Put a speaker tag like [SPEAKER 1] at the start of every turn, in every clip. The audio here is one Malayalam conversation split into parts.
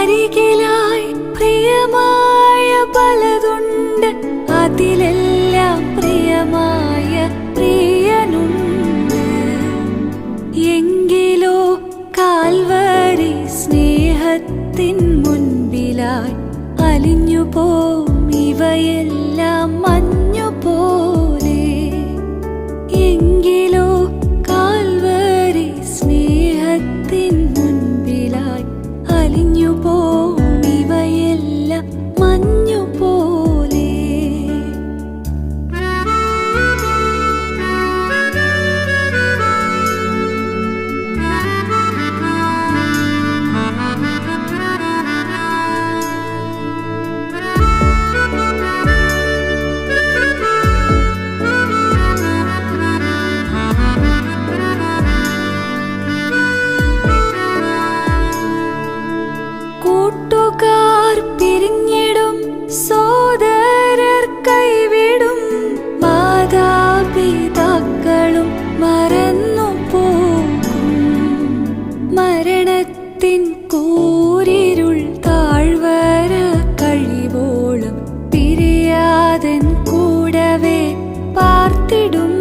[SPEAKER 1] അരികിലായി പ്രിയമായ പലതുണ്ട്, അതിലെല്ലാം പ്രിയമായ പ്രിയനുണ്ട്. എങ്കിലോ കാൽവരി സ്നേഹത്തിൻ മുൻപിലായി അലിഞ്ഞുപോം ഇവയെല്ലാം മഞ്ഞുപോലെ. എങ്കിലോ കാൽവരി സ്നേഹത്തിൻ മുൻപിലായി അലിഞ്ഞുപോം ഇവയെല്ലാം മഞ്ഞുപോലെ. കൂട്ടുകാർ പിരിഞ്ഞിടും, സോദരർ കൈവിടും, മാതാപിതാക്കളും മറന്നു പോകും. മരണത്തിൻ കൂരിരുൾ താഴ്വര കഴിവോളം പിരിയാതൻ കൂടവേ പാർത്തിടും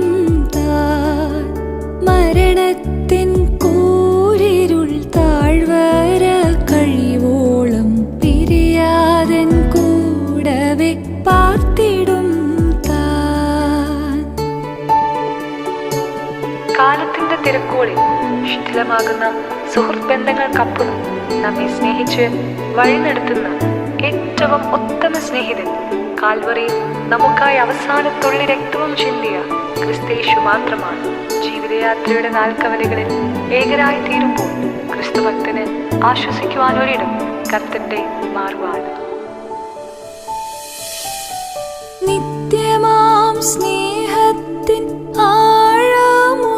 [SPEAKER 1] താൻ. മരണത്തിൻ കൂരിരുൾ താഴ്വര കഴിവോളം പിരിയാതൻ കൂടവേ പാർത്തിടും താൻ.
[SPEAKER 2] കാലത്തിന്റെ തിരക്കോളിൽ ശിഥിലമാകുന്ന സുഹൃത്ത് ബന്ധങ്ങൾക്കപ്പുറം നമ്മെ സ്നേഹിച്ച് വഴി നടത്തുന്ന ഏറ്റവും ഉത്തമ സ്നേഹിതൻ, കാൽവറിയിൽ നമുക്കായി അവസാനത്തുള്ളി രക്തവും ചിന്തിയ ക്രിസ്തയേശു മാത്രമാണ്. ജീവിതയാത്രയുടെ നാൽക്കവലകളിൽ ഏകരായി തീരുമ്പോൾ ക്രിസ്തുഭക്തന് ആശ്വസിക്കുവാനൊരിടം കർത്തന്റെ മാർവാണ്.
[SPEAKER 1] നിത്യമാം സ്നേഹത്തിൻ ആഴമുയരവും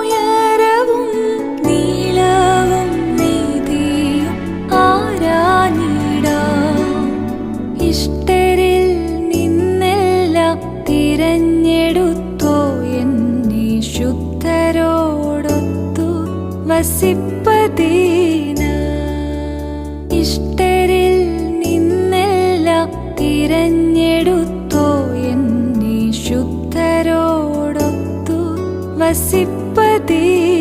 [SPEAKER 1] നീളവും നീതിയും ആരാഞ്ഞിടാം. ഇഷ്ടരിൽ നിന്നെല്ലാം തിരഞ്ഞെടുത്തോ എന്നെ ശുദ്ധരോടൊത്തു വസിപ്പതീന. ഇഷ്ടരിൽ നിന്നെല്ലാം തിരഞ്ഞെടുത്തോ എന്നെ ശുദ്ധരോടൊത്തു വസിപ്പതീന.